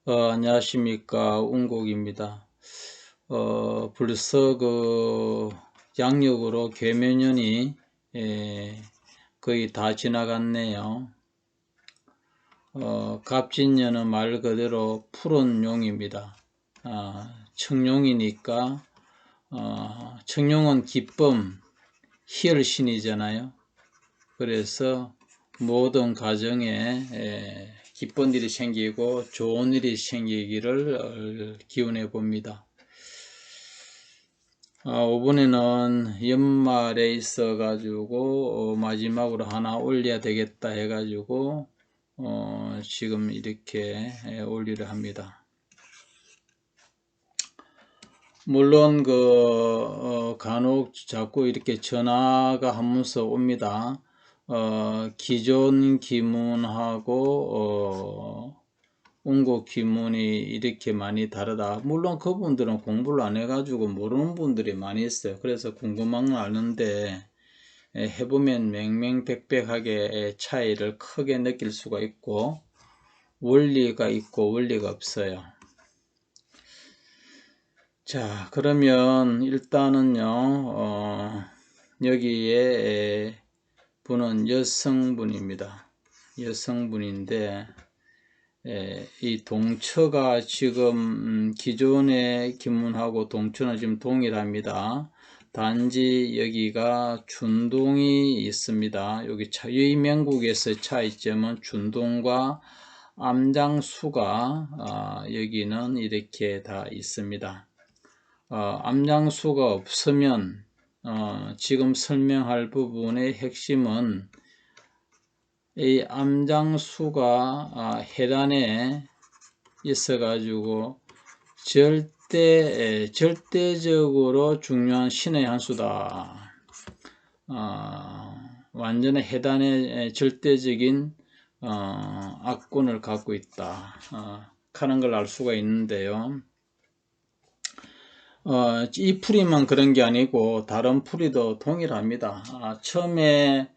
안녕하십니까. 운곡입니다. 벌써 양력으로 계면년이 거의 다 지나갔네요. 갑진년은 말 그대로 푸른 용입니다. 청룡이니까, 청룡은 기쁨, 희열신이잖아요. 그래서 모든 가정에 기쁜 일이 생기고 좋은 일이 생기기를 기원해 봅니다. 이번에는 연말에 있어 가지고 마지막으로 하나 올려야 되겠다 해 가지고 지금 이렇게 올리려 합니다. 물론 간혹 자꾸 이렇게 전화가 한 문서 옵니다. 기존 기문하고 운곡 기문이 이렇게 많이 다르다. 물론 그분들은 공부를 안 해가지고 모르는 분들이 많이 있어요. 그래서 궁금한 건 아는데 해보면 맹맹백백하게 차이를 크게 느낄 수가 있고 원리가 있고 원리가 없어요. 자, 그러면 일단은요 여기에 분은 여성분입니다. 여성분인데 이 동처가 지금 기존의 기문하고 동처는 지금 동일합니다. 단지 여기가 준동이 있습니다. 여기 유의명국에서의 차이점은 준동과 암장수가 여기는 이렇게 다 있습니다. 암장수가 없으면 지금 설명할 부분의 핵심은 이 암장수가 해단에 있어 가지고 절대적으로 중요한 신의 한 수다. 완전히 해단의 절대적인 악군을 갖고 있다 하는 걸 알 수가 있는데요. 이 풀이만 그런 게 아니고 다른 풀이도 동일합니다. 처음에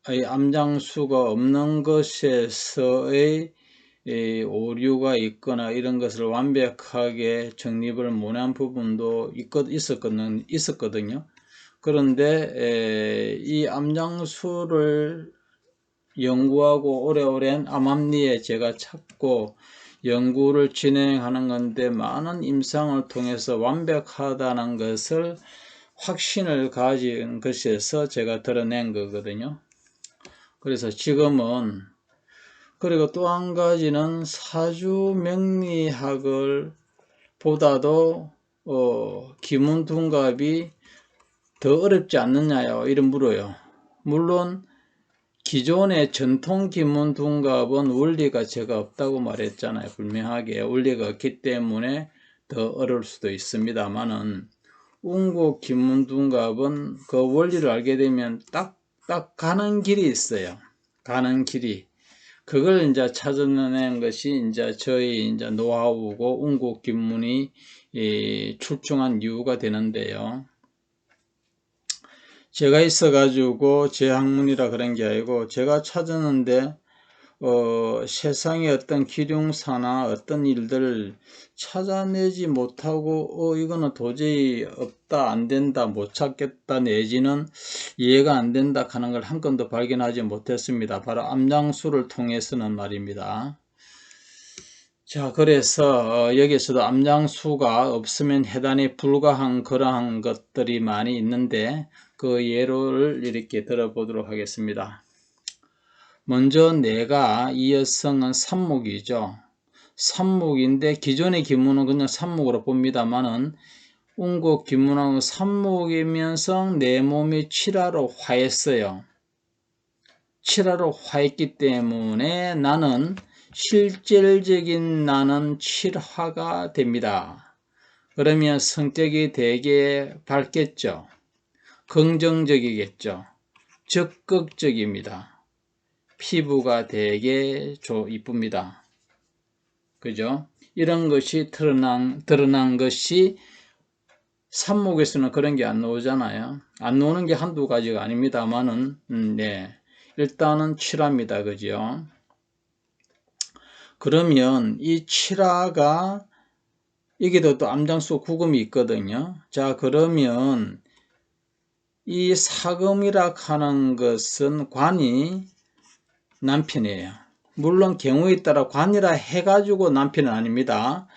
암장수가 없는 것에서의 오류가 있거나 이런 것을 완벽하게 정립을 못한 부분도 있었거든요. 그런데 이 암장수를 연구하고 오래오랜 암암리에 제가 찾고 연구를 진행하는 건데 많은 임상을 통해서 완벽하다는 것을 확신을 가진 것에서 제가 드러낸 거거든요. 그래서 지금은 그리고 또 한 가지는 사주명리학을 보다도 기문둔갑이 더 어렵지 않느냐요 이런 물어요. 물론 기존의 전통 기문둔갑은 원리가 제가 없다고 말했잖아요. 분명하게 원리가 없기 때문에 더 어려울 수도 있습니다만은 운곡 기문둔갑은 그 원리를 알게 되면 딱 가는 길이 있어요. 가는 길이. 그걸 이제 찾아내는 것이 이제 저희 이제 노하우고 운곡 기문이 출중한 이유가 되는데요. 제가 있어가지고 제 학문이라 그런 게 아니고 제가 찾았는데 세상의 어떤 기륭사나 어떤 일들을 찾아내지 못하고 이거는 도저히 없다 안된다 못 찾겠다 내지는 이해가 안된다 하는 걸 한 건도 발견하지 못했습니다. 바로 암장수를 통해서는 말입니다. 자, 그래서 여기서도 암장수가 없으면 해단이 불가한 그러한 것들이 많이 있는데 그 예를 이렇게 들어보도록 하겠습니다. 먼저 내가 이 여성은 삼목이죠. 삼목인데 기존의 기문은 그냥 삼목으로 봅니다만은 운곡 기문하고 삼목이면서 내 몸이 칠화로 화했어요. 칠화로 화했기 때문에 나는 실질적인 나는 칠화가 됩니다. 그러면 성격이 되게 밝겠죠. 긍정적이겠죠. 적극적입니다. 피부가 되게 이쁩니다. 그죠? 이런 것이 드러난 것이 삼목에서는 그런 게 안 나오잖아요. 안 나오는 게 한두 가지가 아닙니다만은, 네. 일단은 칠합니다. 그죠? 그러면 이 칠화가 여기도 또 암장수 구금이 있거든요. 자, 그러면 이 사금이라 하는 것은 관이 남편이에요. 물론 경우에 따라 관이라 해가지고 남편은 아닙니다.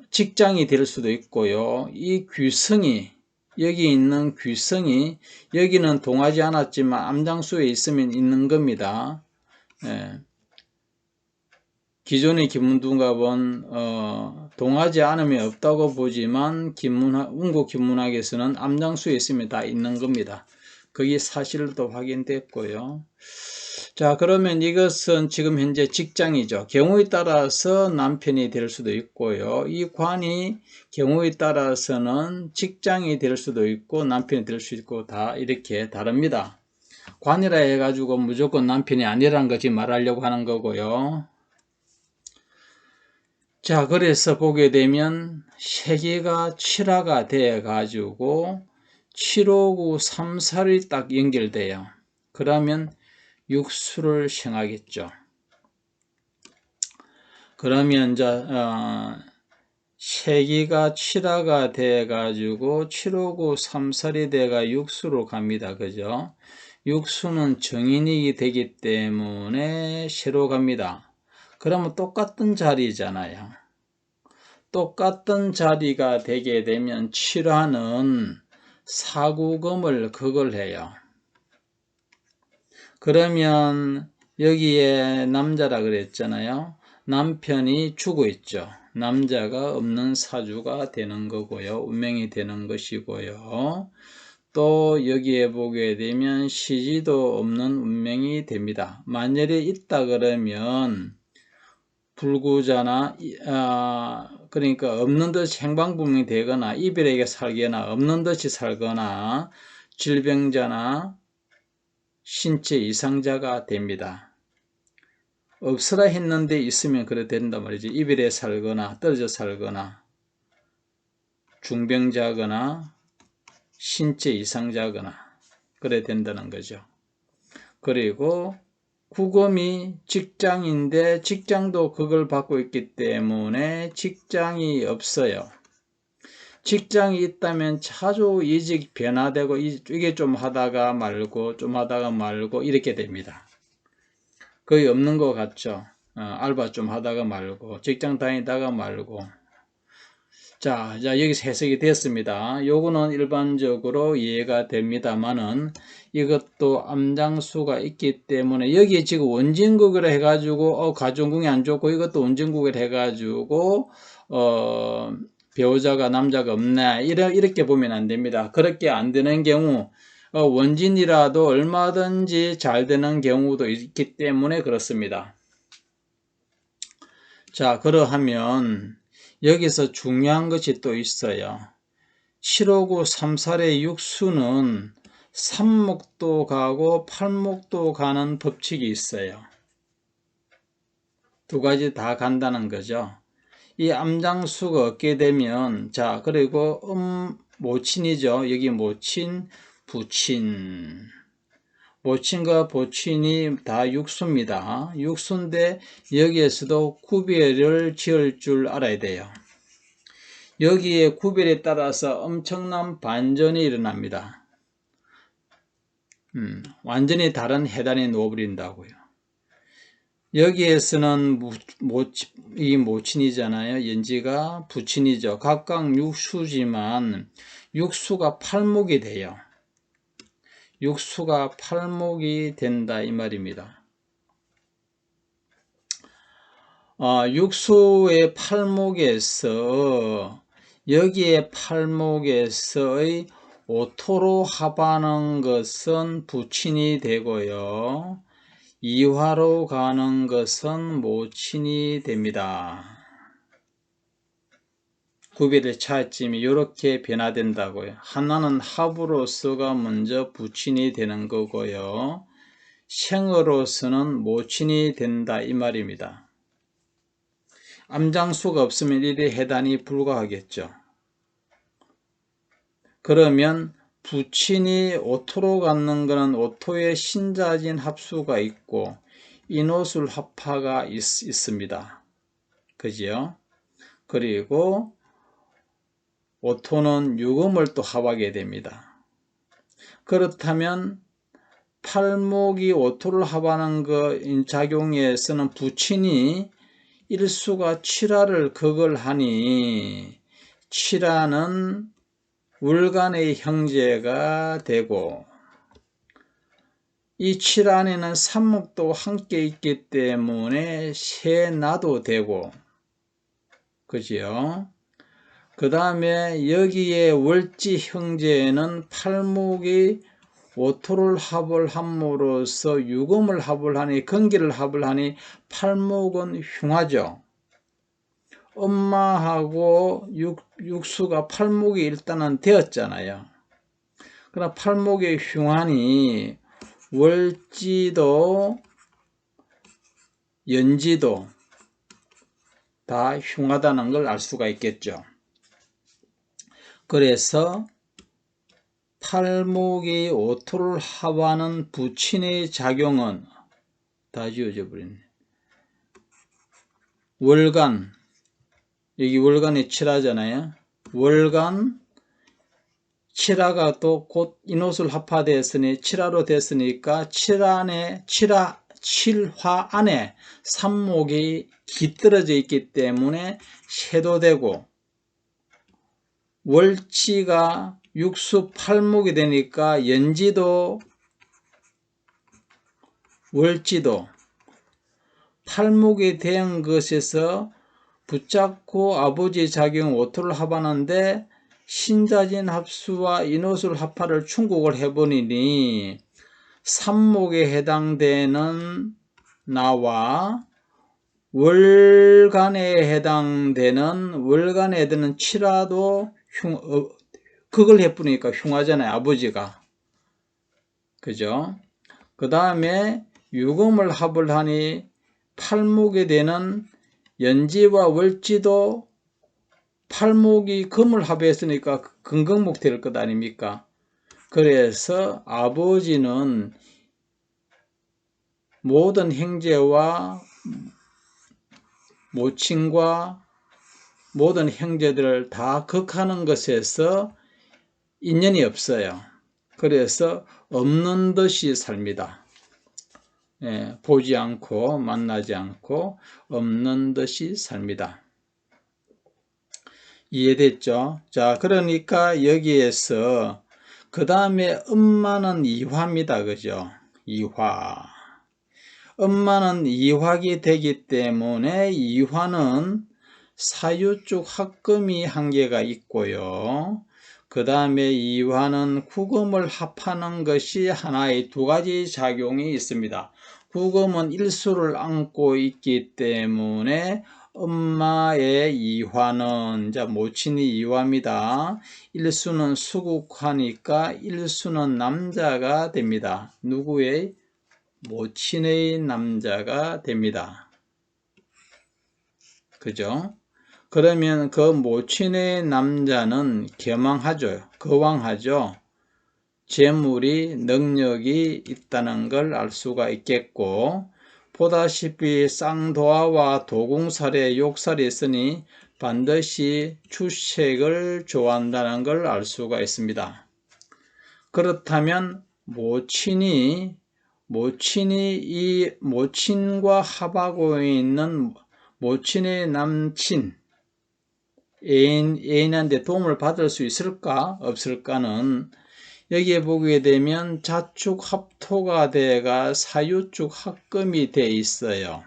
직장이 될 수도 있고요. 이 귀성이, 여기 있는 귀성이 여기는 동하지 않았지만 암장수에 있으면 있는 겁니다. 예. 기존의 김문둥갑은 동하지 않으면 없다고 보지만 운구 김문학에서는 암장수에 있으면 다 있는 겁니다. 그게 사실도 확인됐고요. 자, 그러면 이것은 지금 현재 직장이죠. 경우에 따라서 남편이 될 수도 있고요. 이 관이 경우에 따라서는 직장이 될 수도 있고 남편이 될 수 있고 다 이렇게 다릅니다. 관이라 해가지고 무조건 남편이 아니라는 것이 말하려고 하는 거고요. 자, 그래서 보게 되면 세계가 칠화가 돼 가지고 759 3살이 딱 연결돼요. 그러면 육수를 생하겠죠. 그러면 이제 세기가 칠화가 돼 가지고 759 3살이 돼가 육수로 갑니다. 그죠? 육수는 정인이 되기 때문에 새로 갑니다. 그러면 똑같은 자리잖아요. 똑같은 자리가 되게 되면 칠화는 사구금을 극을 해요. 그러면 여기에 남자라 그랬잖아요. 남편이 죽어 있죠. 남자가 없는 사주가 되는 거고요. 운명이 되는 것이고요. 또 여기에 보게 되면 시지도 없는 운명이 됩니다. 만약에 있다 그러면 불구자나 그러니까 없는 듯이 행방불명이 되거나 이별에게 살거나 없는 듯이 살거나 질병자나 신체 이상자가 됩니다. 없으라 했는데 있으면 그래 된단 말이지. 이별에 살거나 떨어져 살거나 중병자거나 신체 이상자거나 그래 된다는 거죠. 그리고 구금이 직장인데 직장도 그걸 받고 있기 때문에 직장이 없어요. 직장이 있다면 자주 이직 변화되고 이게 좀 하다가 말고 좀 하다가 말고 이렇게 됩니다. 거의 없는 것 같죠. 알바 좀 하다가 말고 직장 다니다가 말고. 자 여기서 해석이 됐습니다. 요거는 일반적으로 이해가 됩니다만은 이것도 암장수가 있기 때문에 여기에 지금 원진국을 해가지고 가정궁이 안 좋고 이것도 원진국을 해가지고 배우자가 남자가 없네 이렇게 보면 안 됩니다. 그렇게 안 되는 경우 원진이라도 얼마든지 잘 되는 경우도 있기 때문에 그렇습니다. 자 그러하면 여기서 중요한 것이 또 있어요. 759 3살의 육수는 삼목도 가고 팔목도 가는 법칙이 있어요. 두 가지 다 간다는 거죠. 이 암장수가 얻게 되면 자 그리고 모친이죠. 여기 모친, 부친. 모친과 보친이 다 육수입니다. 육수인데 여기에서도 구별을 지을 줄 알아야 돼요. 여기에 구별에 따라서 엄청난 반전이 일어납니다. 완전히 다른 해단이 놓아버린다고요. 여기에서는 이 모친이잖아요. 연지가 부친이죠. 각각 육수지만 육수가 팔목이 돼요. 육수가 팔목이 된다 이 말입니다. 육수의 팔목에서 여기에 팔목에서의 오토로 합하는 것은 부친이 되고요. 이화로 가는 것은 모친이 됩니다. 구별의 차이점이 이렇게 변화된다고요. 하나는 합으로서가 먼저 부친이 되는 거고요. 생으로서는 모친이 된다 이 말입니다. 암장수가 없으면 이래 해단이 불가하겠죠. 그러면 부친이 오토로 갖는 것은 오토의 신자진 합수가 있고 이노술 합파가 있습니다. 그죠? 그리고 오토는 유금을 또 합하게 됩니다. 그렇다면 팔목이 오토를 합하는 작용에 쓰는 부친이 일수가 7화를 극을 하니 7화는 월간의 형제가 되고 이 7안에는 삼목도 함께 있기 때문에 세나도 되고 그지요? 그 다음에 여기에 월지 형제에는 팔목이 오토를 합을 함으로써 유금을 합을 하니 건기를 합을 하니 팔목은 흉하죠. 엄마하고 육수가 팔목이 일단은 되었잖아요. 그러나 팔목이 흉하니 월지도 연지도 다 흉하다는 걸 알 수가 있겠죠. 그래서 팔목이 오토를 합하는 부친의 작용은 다 지워져 버렸네. 월간, 여기 월간이 7화잖아요. 월간 7화가 또 곧 인옷을 합화되었으니 7화로 됐으니까 7화 안에 삼목이 깃들어져 있기 때문에 쇠도되고 월치가 육수 팔목이 되니까 연지도 월지도 팔목이 된 것에서 붙잡고 아버지 작용 오토를 합하는데 신자진 합수와 인옷을 합하를 충곡을 해버리니 삼목에 해당되는 나와 월간에 해당되는 월간에 드는 칠화도 극을 해버리니까 흉하잖아요. 아버지가. 그죠? 그 다음에 유금을 합을 하니 팔목에 되는 연지와 월지도 팔목이 금을 합했으니까 금극목 될 것 아닙니까? 그래서 아버지는 모든 형제와 모친과 모든 형제들을 다 극하는 것에서 인연이 없어요. 그래서 없는 듯이 삽니다. 예, 보지 않고 만나지 않고 없는 듯이 삽니다. 이해됐죠? 자, 그러니까 여기에서 그 다음에 엄마는 이화입니다. 그죠? 이화. 엄마는 이화기 되기 때문에 이화는 사유축 합금이 한 개가 있고요. 그 다음에 이화는 구금을 합하는 것이 하나의 두 가지 작용이 있습니다. 구금은 일수를 안고 있기 때문에 엄마의 이화는 모친이 이화입니다. 일수는 수국화니까 일수는 남자가 됩니다. 누구의? 모친의 남자가 됩니다. 그죠? 그러면 그 모친의 남자는 겸황하죠. 거왕하죠. 재물이 능력이 있다는 걸 알 수가 있겠고 보다시피 쌍도화와 도궁살에 욕살이 있으니 반드시 주색을 좋아한다는 걸 알 수가 있습니다. 그렇다면 모친이 이 모친과 합하고 있는 모친의 남친 애인한테 도움을 받을 수 있을까 없을까는 여기에 보게 되면 자축 합토가 돼가 사유축 합금이 돼 있어요.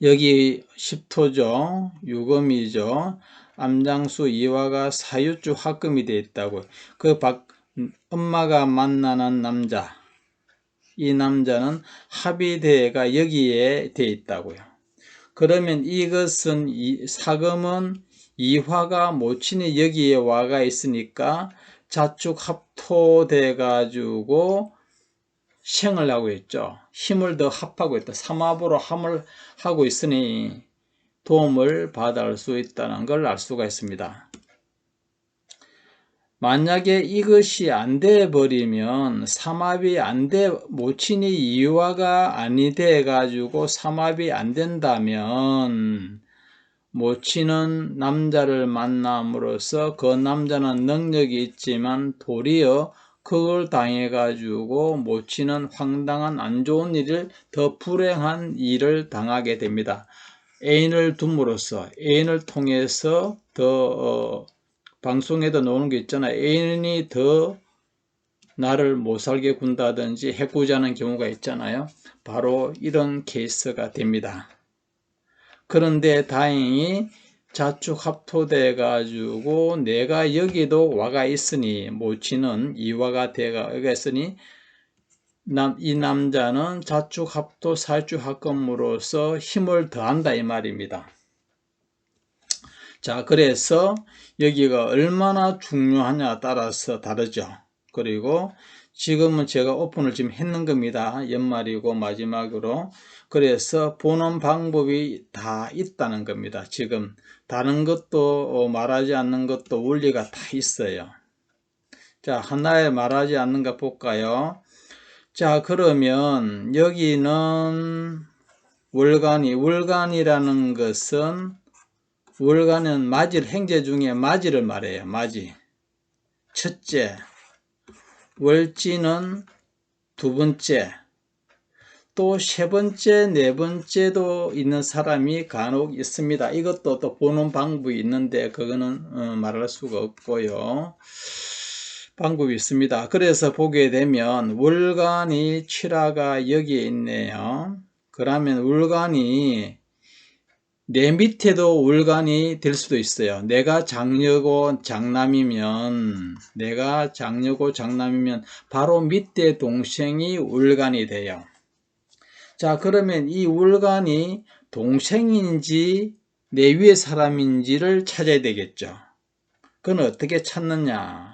여기 십토죠. 유금이죠. 암장수 이화가 사유축 합금이 돼 있다고. 엄마가 만나는 남자, 이 남자는 합의대가 여기에 돼 있다고요. 그러면 이것은 사금은 이화가 모친이 여기에 와가 있으니까 자축 합토돼 가지고 생을 하고 있죠. 힘을 더 합하고 있다. 삼합으로 함을 하고 있으니 도움을 받을 수 있다는 걸 알 수가 있습니다. 만약에 이것이 안 돼 버리면 삼합이 안 돼, 모친이 이화가 아니 돼 가지고 삼합이 안 된다면 모친은 남자를 만남으로써 그 남자는 능력이 있지만 도리어 그걸 당해 가지고 모친은 황당한 안 좋은 일을, 더 불행한 일을 당하게 됩니다. 애인을 둠으로써, 애인을 통해서 더 방송에도 나오는 게 있잖아요. 애인이 더 나를 못 살게 군다든지 해코지하는 경우가 있잖아요. 바로 이런 케이스가 됩니다. 그런데 다행히 자축합토돼 가지고 내가 여기도 와가 있으니, 모친은 이화가 돼가 있으니 이 남자는 자축합토 사주합금으로서 힘을 더한다 이 말입니다. 자, 그래서 여기가 얼마나 중요하냐 따라서 다르죠. 그리고 지금은 제가 오픈을 지금 했는 겁니다. 연말이고 마지막으로. 그래서 보는 방법이 다 있다는 겁니다. 지금 다른 것도 말하지 않는 것도 원리가 다 있어요. 자, 하나에 말하지 않는가 볼까요? 자, 그러면 여기는 월간이라는 것은, 월간은 맞이를, 행제 중에 맞이를 말해요. 맞이. 첫째. 월지는 두 번째. 또 세 번째, 네 번째도 있는 사람이 간혹 있습니다. 이것도 또 보는 방법이 있는데 그거는 말할 수가 없고요. 방법이 있습니다. 그래서 보게 되면 월간이 칠화가 여기에 있네요. 그러면 월간이 내 밑에도 월간이 될 수도 있어요. 내가 장녀고 장남이면 바로 밑에 동생이 월간이 돼요. 자, 그러면 이 월간이 동생인지 내 위의 사람인지를 찾아야 되겠죠. 그건 어떻게 찾느냐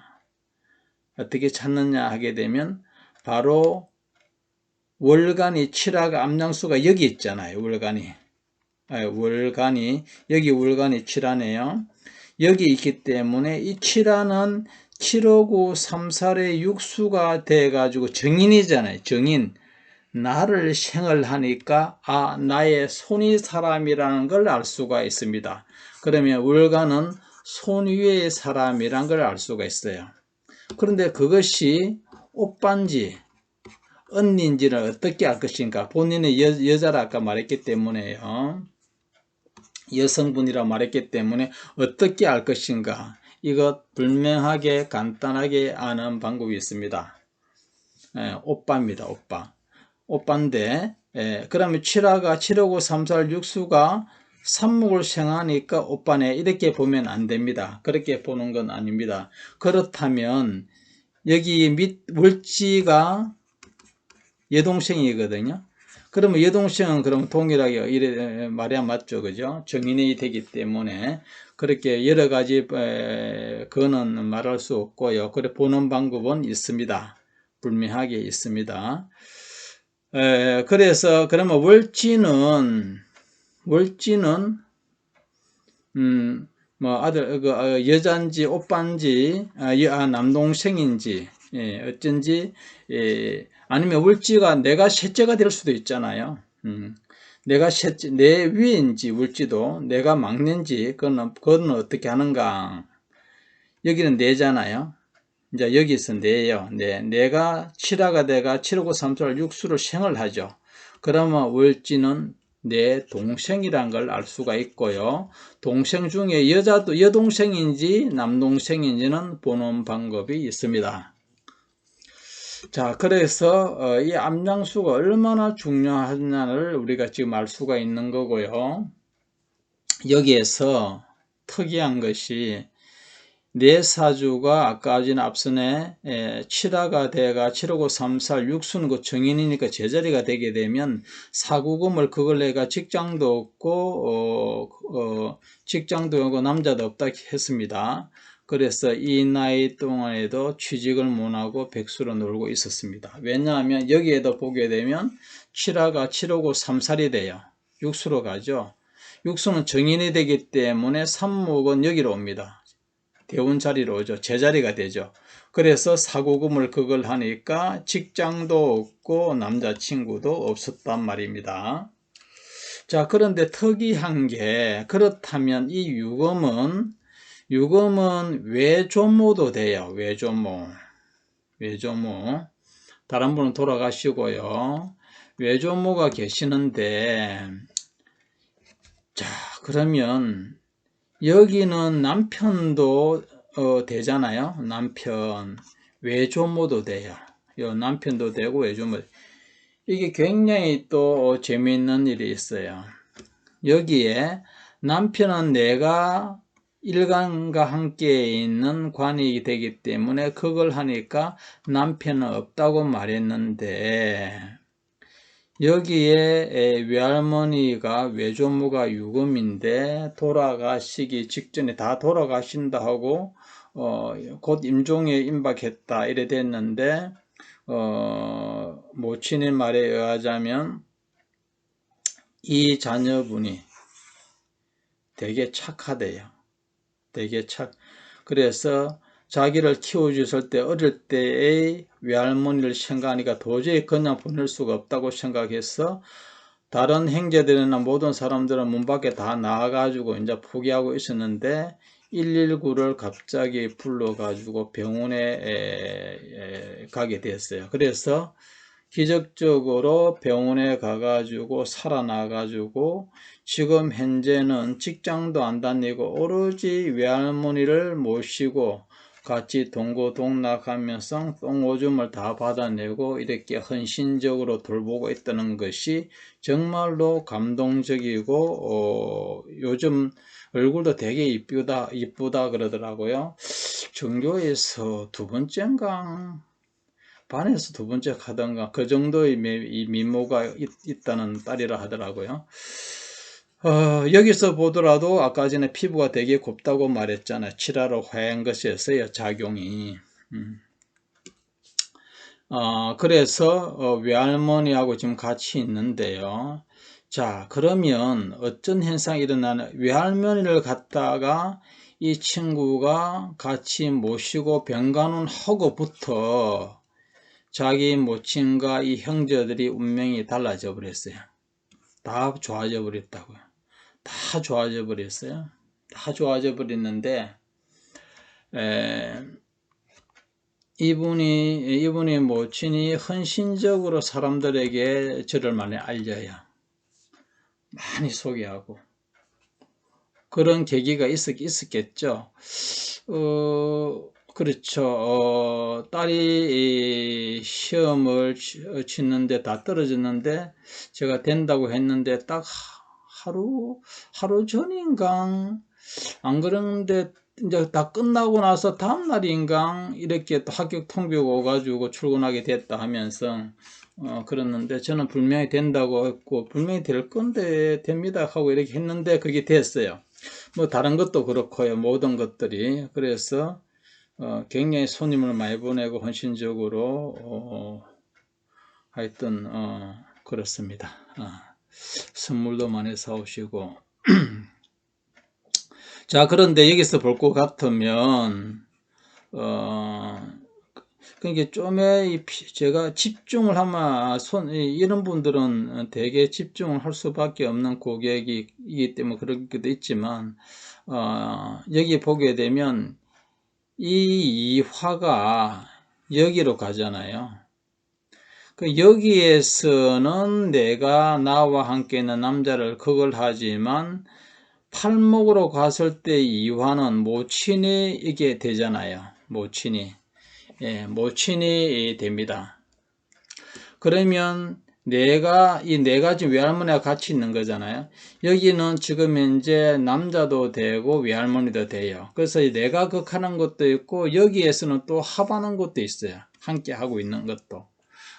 하게 되면 바로 월간이 칠화가 암장수가 여기 있잖아요. 월간이 여기 월간이 칠화네요. 여기 있기 때문에 이 칠화는 759, 34의 육수가 돼 가지고 정인이잖아요. 정인. 나를 생을 하니까 나의 손위 사람이라는 걸 알 수가 있습니다. 그러면 월간은 손 위의 사람이라는 걸 알 수가 있어요. 그런데 그것이 오빠인지 언니인지를 어떻게 알 것인가? 본인의 여자라 아까 말했기 때문에요. 여성분이라 말했기 때문에 어떻게 알 것인가? 이것 분명하게 간단하게 아는 방법이 있습니다. 오빠입니다. 오빠인데, 그러면 7화가 759, 34, 육수가 삽목을 생하니까 오빠네, 이렇게 보면 안 됩니다. 그렇게 보는 건 아닙니다. 그렇다면 여기 밑 월지가 여동생이거든요. 그러면 여동생은 그러면 동일하게 이래 말이야 맞죠, 그죠? 정인이 되기 때문에 그렇게 여러 가지 그거는 말할 수 없고요. 그래 보는 방법은 있습니다. 분명하게 있습니다. 그래서 그러면 월지는 뭐 아들 여자인지 오빠인지 남동생인지 어쩐지 아니면 월지가 내가 셋째가 될 수도 있잖아요. 내가 셋째, 내 위인지 월지도 내가 막내인지 그건 어떻게 하는가? 여기는 내잖아요. 이제 여기서 내요. 내가 7화가 돼가 759, 34, 육수를 생을 하죠. 그러면 월지는 내 동생이란 걸 알 수가 있고요. 동생 중에 여동생인지 남동생인지는 보는 방법이 있습니다. 자, 그래서 이 암장수가 얼마나 중요하냐를 우리가 지금 알 수가 있는 거고요. 여기에서 특이한 것이 내 사주가 아까 전에 앞선에 7화가 돼가 759, 34, 육수는 그 정인이니까 제자리가 되게 되면 사구금을 그걸 내가 직장도 없고 직장도 없고 남자도 없다 했습니다. 그래서 이 나이 동안에도 취직을 못하고 백수로 놀고 있었습니다. 왜냐하면 여기에도 보게 되면 7화가 759, 34이 돼요. 육수로 가죠. 육수는 정인이 되기 때문에 삼목은 여기로 옵니다. 대운 자리로 오죠. 제자리가 되죠. 그래서 사고금을 그걸 하니까 직장도 없고 남자친구도 없었단 말입니다. 자, 그런데 특이한 게, 그렇다면 이 유금은 외조모도 돼요. 외조모. 다른 분은 돌아가시고요. 외조모가 계시는데, 자, 그러면 여기는 남편도 되잖아요. 남편. 외조모도 돼요. 요 남편도 되고 외조모. 이게 굉장히 또 재미있는 일이 있어요. 여기에 남편은 내가 일간과 함께 있는 관이 되기 때문에 그걸 하니까 남편은 없다고 말했는데, 여기에 외할머니가 외조모가 유금인데 돌아가시기 직전에 다 돌아가신다 하고 곧 임종에 임박했다 이래 됐는데, 모친의 말에 의하자면 이 자녀분이 되게 착하대요. 그래서 자기를 키워주실 때 어릴 때의 외할머니를 생각하니까 도저히 그냥 보낼 수가 없다고 생각해서 다른 형제들이나 모든 사람들은 문 밖에 다 나와가지고 이제 포기하고 있었는데 119를 갑자기 불러가지고 병원에 가게 됐어요. 그래서 기적적으로 병원에 가가지고 살아나가지고 지금 현재는 직장도 안 다니고 오로지 외할머니를 모시고 같이 동고동락하면서 똥오줌을 다 받아내고 이렇게 헌신적으로 돌보고 있다는 것이 정말로 감동적이고 요즘 얼굴도 되게 이쁘다 그러더라고요. 전교에서 두 번째인가 반에서 두 번째 하던가 그 정도의 미모가 있다는 딸이라 하더라고요. 여기서 보더라도 아까 전에 피부가 되게 곱다고 말했잖아요. 칠하러 화한 것이었어요. 작용이. 그래서 외할머니하고 지금 같이 있는데요. 자, 그러면 어떤 현상이 일어나는, 외할머니를 갖다가 이 친구가 같이 모시고 병간호하고부터 자기 모친과 이 형제들이 운명이 달라져 버렸어요. 다 좋아져 버렸다고요. 다 좋아져 버렸어요. 다 좋아져 버렸는데, 이분이 모친이 헌신적으로 사람들에게 저를 많이 알려요. 많이 소개하고. 그런 계기가 있었겠죠. 그렇죠. 딸이 시험을 치는데 다 떨어졌는데 제가 된다고 했는데 딱 하루 전인가 안 그러는데 이제 다 끝나고 나서 다음 날인가 이렇게 또 합격 통보가 오가지고 출근하게 됐다 하면서 그랬는데 저는 분명히 된다고 했고 분명히 될 건데 됩니다 하고 이렇게 했는데 그게 됐어요. 뭐 다른 것도 그렇고요. 모든 것들이. 그래서 굉장히 손님을 많이 보내고 헌신적으로 하여튼 그렇습니다. 선물도 많이 사오시고 자, 그런데 여기서 볼 것 같으면 그러니까 좀에 제가 집중을 하면 이런 분들은 되게 집중을 할 수밖에 없는 고객이기 때문에 그럴 수도 있지만 여기 보게 되면 이 화가 여기로 가잖아요. 여기에서는 내가 나와 함께 있는 남자를 그걸 하지만 팔목으로 갔을 때 이화는 모친이 이게 되잖아요. 모친이 됩니다. 그러면 내가 이 네 가지 외할머니가 같이 있는 거잖아요. 여기는 지금 현재 남자도 되고 외할머니도 돼요. 그래서 내가 극하는 것도 있고 여기에서는 또 합하는 것도 있어요. 함께 하고 있는 것도.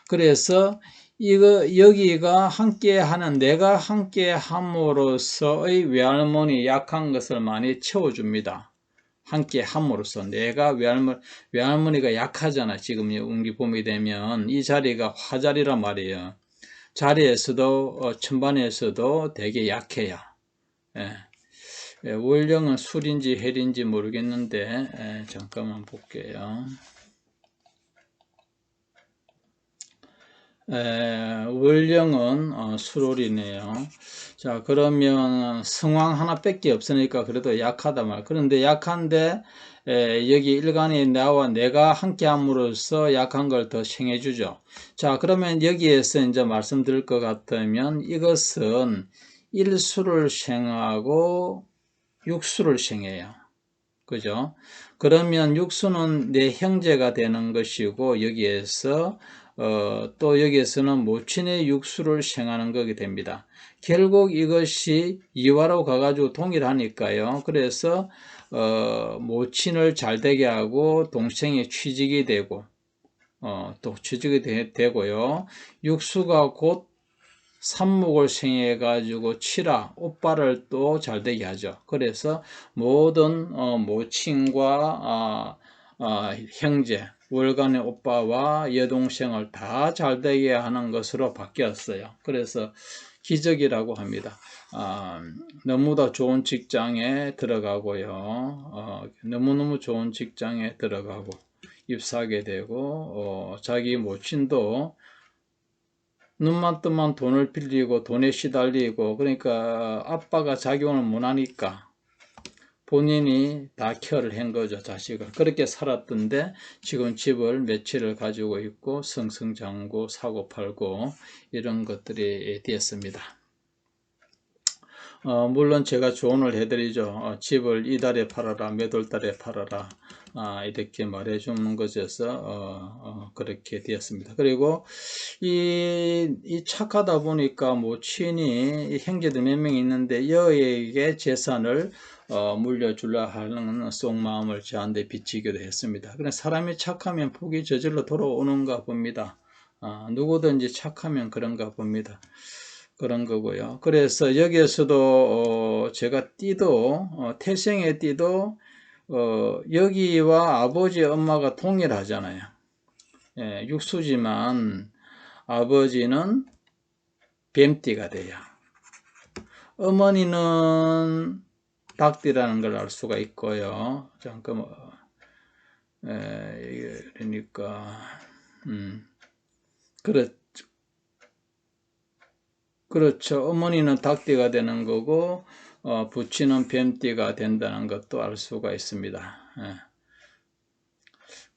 그래서 여기가 함께 하는, 내가 함께 함으로써의 외할머니 약한 것을 많이 채워줍니다. 함께 함으로써 내가 외할머니가 약하잖아. 지금 운기 봄이 되면 이 자리가 화자리란 말이에요. 자리에서도 천반에서도 되게 약해요. 예. 월령은 술인지 헬인지 모르겠는데 잠깐만 볼게요. 월령은 수롤이네요. 자, 그러면 성왕 하나밖에 없으니까 그래도 약하다 말. 그런데 약한데 여기 일간이 나와 내가 함께 함으로써 약한 걸 더 생해주죠. 자, 그러면 여기에서 이제 말씀드릴 것 같으면 이것은 일수를 생하고 육수를 생해요. 그죠? 그러면 육수는 내 형제가 되는 것이고 여기에서 또 여기에서는 모친의 육수를 생하는 거게 됩니다. 결국 이것이 이화로 가가지고 동일하니까요. 그래서 모친을 잘 되게 하고 동생이 취직이 되고 또 취직이 되고요. 육수가 곧 삽목을 생해 가지고 칠화 오빠를 또 잘되게 하죠. 그래서 모든 모친과 형제 월간의 오빠와 여동생을 다 잘되게 하는 것으로 바뀌었어요. 그래서 기적이라고 합니다. 너무나 좋은 직장에 들어가고요. 너무너무 좋은 직장에 들어가고 입사하게 되고 자기 모친도 눈만 뜨면 돈을 빌리고 돈에 시달리고 그러니까 아빠가 작용을 못하니까 본인이 다 케어를 한 거죠. 자식을. 그렇게 살았던데 지금 집을 며칠을 가지고 있고 승승장구 사고팔고 이런 것들이 되었습니다. 물론 제가 조언을 해드리죠. 집을 이달에 팔아라, 몇 월 달에 팔아라, 이렇게 말해주는 것에서 그렇게 되었습니다. 그리고 이 착하다 보니까 모친이 형제들 몇 명 있는데 여에게 재산을 물려주려 하는 속마음을 저한테 비치기도 했습니다. 그래 사람이 착하면 복이 저절로 돌아오는가 봅니다. 누구든지 착하면 그런가 봅니다. 그런 거고요. 그래서 여기에서도 제가 띠도 태생의 띠도 여기와 아버지 엄마가 동일하잖아요. 예, 육수지만 아버지는 뱀띠가 돼요. 어머니는 닭띠라는 걸 알 수가 있고요. 잠깐만 그러니까 그렇죠. 어머니는 닭띠가 되는 거고 부치는 뱀띠가 된다는 것도 알 수가 있습니다. 예.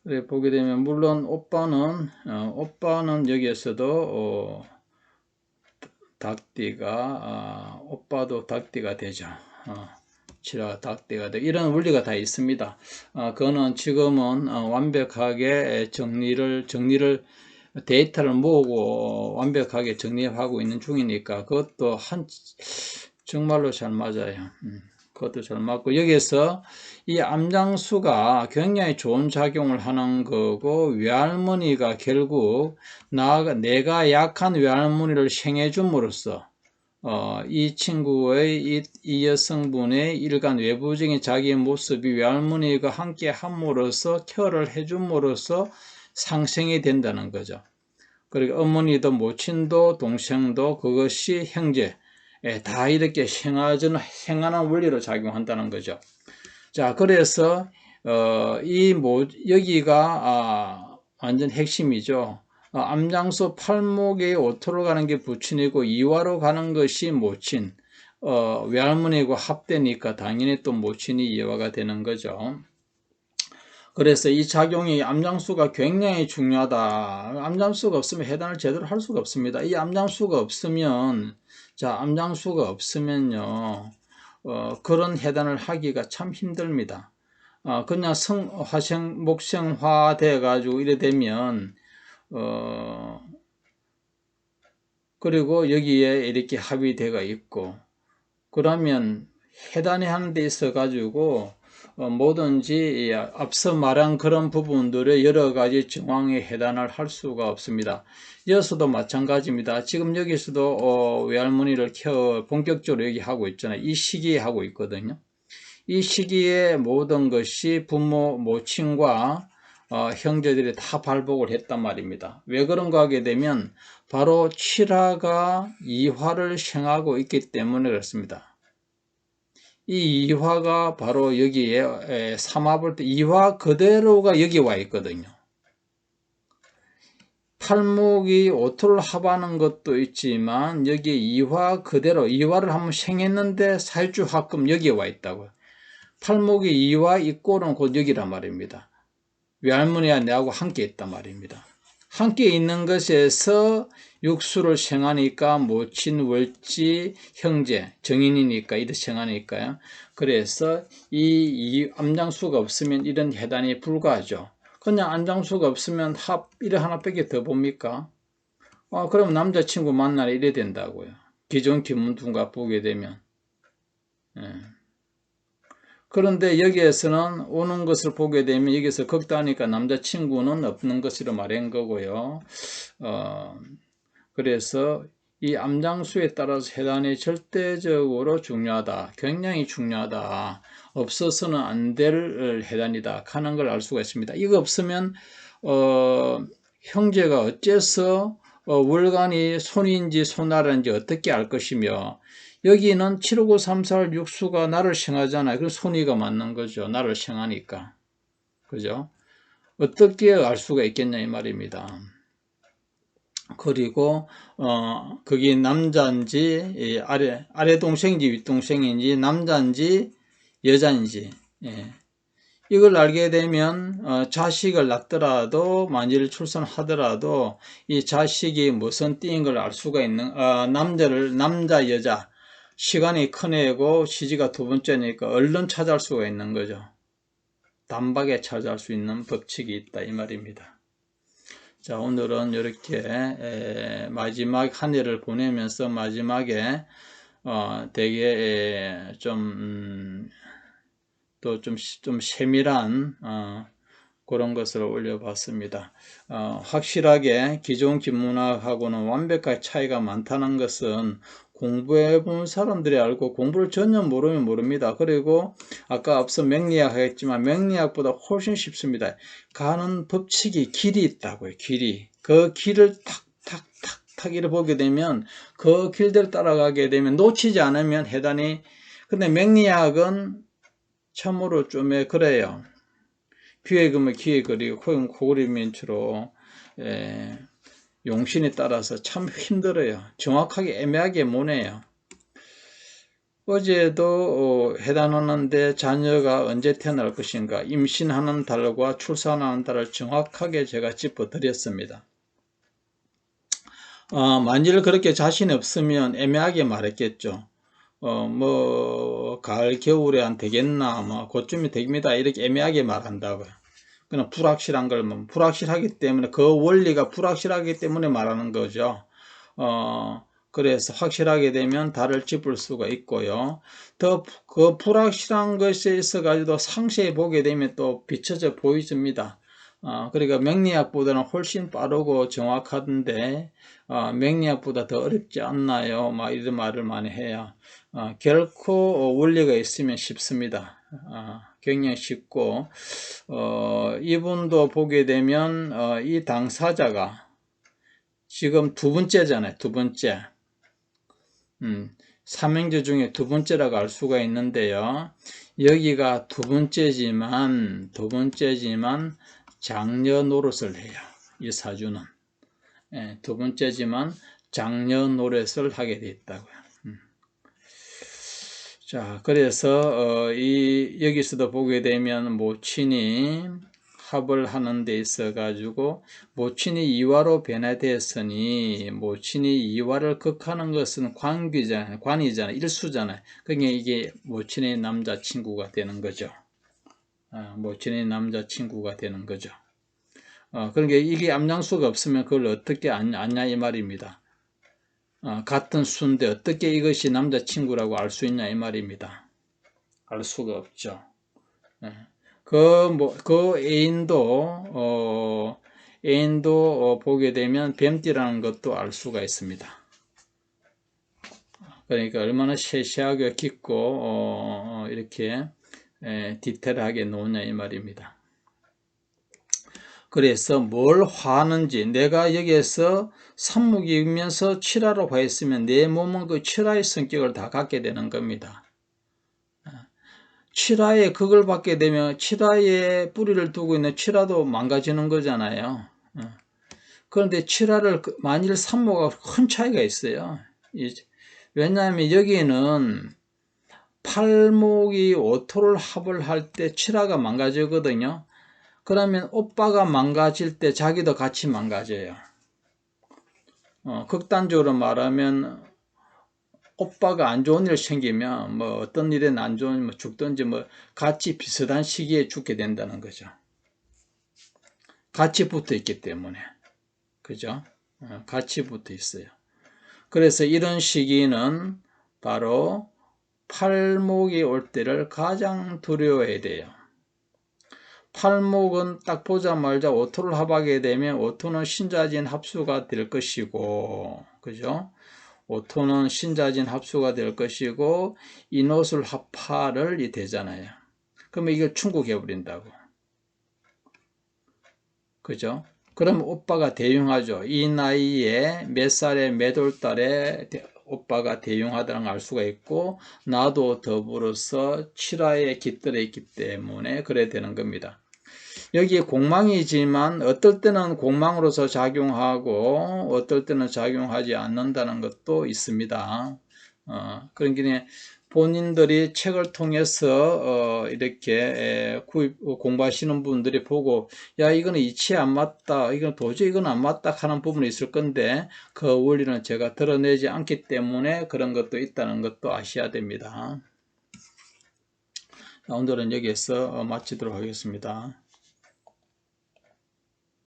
그래 보게 되면 물론 오빠는 여기에서도 닭띠가 오빠도 닭띠가 되죠. 치라 닭띠가 되고 이런 원리가 다 있습니다. 그거는 지금은 완벽하게 정리를 데이터를 모으고 완벽하게 정리하고 있는 중이니까 그것도 정말로 잘 맞아요. 그것도 잘 맞고 여기에서 이 암장수가 굉장히 좋은 작용을 하는 거고 외할머니가 결국 내가 약한 외할머니를 생해 줌으로써 이 친구의 이 여성분의 일간 외부적인 자기의 모습이 외할머니가 함께 함으로써 케어를 해줌으로써 상생이 된다는 거죠. 그리고 어머니도 모친도 동생도 그것이 형제 다 이렇게 행하는 원리로 작용한다는 거죠. 자, 그래서 여기가 완전 핵심이죠. 암장수 팔목에 오토로 가는 게 부친이고 이화로 가는 것이 모친. 외할머니하고 합되니까 당연히 또 모친이 이화가 되는 거죠. 그래서 이 작용이 암장수가 굉장히 중요하다. 암장수가 없으면 해단을 제대로 할 수가 없습니다. 이 암장수가 없으면, 자, 암장수가 없으면요, 그런 해단을 하기가 참 힘듭니다. 그냥 목생화 돼가지고 이래 되면, 그리고 여기에 이렇게 합의되어 있고, 그러면 해단이 하는 데 있어 가지고, 뭐든지 앞서 말한 그런 부분들의 여러 가지 정황에 해당을 할 수가 없습니다. 이어서도 마찬가지입니다. 지금 여기서도 외할머니를 본격적으로 여기 하고 있잖아요. 이 시기에 하고 있거든요. 이 시기에 모든 것이 부모, 모친과 형제들이 다 발복을 했단 말입니다. 왜 그런가 하게 되면 바로 칠화가 이화를 생하고 있기 때문에 그렇습니다. 이 이화가 바로 여기에 삼화볼 때 이화 그대로가 여기 와 있거든요. 팔목이 오토를 합하는 것도 있지만 여기 이화 그대로 이화를 한번 생했는데 살주합금 여기에 와 있다고요. 팔목이 이화 있고는 곧 여기란 말입니다. 외할머니와 내하고 함께 있단 말입니다. 함께 있는 것에서 육수를 생하니까 모친, 월지, 형제, 정인이니까 이렇게 생하니까요. 그래서 이 암장수가 없으면 이런 해단이 불가하죠. 그냥 암장수가 없으면 합 이래 하나밖에 더 봅니까? 그럼 남자친구 만나라 이래 된다고요. 기존 기문tun가 보게 되면. 그런데 여기에서는 오는 것을 보게 되면 여기서 극다하니까 남자친구는 없는 것으로 말한 거고요. 그래서 이 암장수에 따라서 해단이 절대적으로 중요하다. 굉장히 중요하다. 없어서는 안 될 해단이다 하는 걸 알 수가 있습니다. 이거 없으면 형제가 어째서 월간이 손인지 손나라인지 어떻게 알 것이며 여기는 75934 육수가 나를 생하잖아요. 그럼 손이가 맞는 거죠. 나를 생하니까. 그죠? 어떻게 알 수가 있겠냐 이 말입니다. 그리고 그게 남자인지 아래 동생인지 윗동생인지 남자인지 여자인지 이걸 알게 되면 자식을 낳더라도 만일 출산하더라도 이 자식이 무슨 띠인 걸 알 수가 있는 남자 여자 시간이 큰 애고 시지가 두 번째니까 얼른 찾아올 수가 있는 거죠. 단박에 찾아올 수 있는 법칙이 있다 이 말입니다. 자, 오늘은 이렇게 마지막 한 해를 보내면서 마지막에 되게 또 좀 세밀한 그런 것을 올려봤습니다. 확실하게 기존 김문학하고는 완벽하게 차이가 많다는 것은 공부해본 사람들이 알고 공부를 전혀 모르면 모릅니다. 그리고 아까 앞서 맹리학 하겠지만 맹리학보다 훨씬 쉽습니다. 가는 법칙이 길이 있다고요. 길이. 그 길을 탁탁탁탁 이렇게 보게 되면 그 길대로 따라가게 되면 놓치지 않으면 해단이 근데 맹리학은 참으로 좀 그래요. 귀에 그면 귀에 그리고 코골이 민추로 용신에 따라서 참 힘들어요. 정확하게 애매하게 못해요. 어제도 해단하는데 자녀가 언제 태어날 것인가 임신하는 달과 출산하는 달을 정확하게 제가 짚어드렸습니다. 만일 그렇게 자신이 없으면 애매하게 말했겠죠. 가을 겨울에 안 되겠나 그쯤이 됩니다 이렇게 애매하게 말한다고요. 그냥 불확실한 걸 불확실하기 때문에 그 원리가 불확실하기 때문에 말하는 거죠. 그래서 확실하게 되면 달을 짚을 수가 있고요. 더 그 불확실한 것에 있어 가지고 상세히 보게 되면 또 비춰져 보여집니다. 그러니까 맹리학보다는 훨씬 빠르고 정확한데 맹리학보다 더 어렵지 않나요? 이런 말을 많이 해요. 결코 원리가 있으면 쉽습니다. 굉장히 쉽고 이분도 보게 되면 이 당사자가 지금 두 번째잖아요. 두 번째. 삼형제 중에 두 번째라고 알 수가 있는데요. 여기가 두 번째지만 장녀 노릇을 해요. 이 사주는. 두 번째지만 장녀 노릇을 하게 돼 있다고요. 자, 그래서 여기서도 보게 되면 모친이 합을 하는 데 있어 가지고 모친이 이화로 변화되었으니 모친이 이화를 극하는 것은 관이잖아요. 일수잖아요. 그러니까 이게 모친의 남자친구가 되는 거죠. 모친의 남자친구가 되는 거죠. 그러니까 이게 암장수가 없으면 그걸 어떻게 아냐 이 말입니다. 같은 수인데 어떻게 이것이 남자친구라고 알 수 있냐 이 말입니다. 알 수가 없죠. 그 애인도 보게 되면 뱀띠라는 것도 알 수가 있습니다. 그러니까 얼마나 세세하게 깊고 이렇게 디테일하게 놓냐 이 말입니다. 그래서 뭘 화하는지 내가 여기에서 삼목이면서 칠화로 화했으면 내 몸은 그 칠화의 성격을 다 갖게 되는 겁니다. 칠화에 그걸 받게 되면 칠화에 뿌리를 두고 있는 칠화도 망가지는 거잖아요. 그런데 칠화를 만일 산모가 큰 차이가 있어요. 왜냐하면 여기는 팔목이 오토를 합을 할 때 칠화가 망가지거든요. 그러면 오빠가 망가질 때 자기도 같이 망가져요. 극단적으로 말하면 오빠가 안 좋은 일 생기면 뭐 어떤 일에 안 좋은 뭐 죽든지 뭐 같이 비슷한 시기에 죽게 된다는 거죠. 같이 붙어 있기 때문에. 그죠? 같이 붙어 있어요. 그래서 이런 시기는 바로 팔목이 올 때를 가장 두려워해야 돼요. 팔목은 딱 보자마자 오토를 합하게 되면 오토는 신자진 합수가 될 것이고, 그죠? 오토는 신자진 합수가 될 것이고, 이노술 합파를 되잖아요. 그러면 이걸 충국해 버린다고. 그죠? 그럼 오빠가 대용하죠. 이 나이에 몇 살에 몇 월 달에 오빠가 대용하다는 걸 알 수가 있고, 나도 더불어서 칠화에 깃들어 있기 때문에 그래 되는 겁니다. 여기에 공망이지만 어떨 때는 공망으로서 작용하고 어떨 때는 작용하지 않는다는 것도 있습니다. 그러니까 본인들이 책을 통해서 이렇게 공부하시는 분들이 보고 야 이거는 이치에 안 맞다, 이건 도저히 이건 안 맞다 하는 부분이 있을 건데 그 원리는 제가 드러내지 않기 때문에 그런 것도 있다는 것도 아셔야 됩니다. 오늘은 여기에서 마치도록 하겠습니다.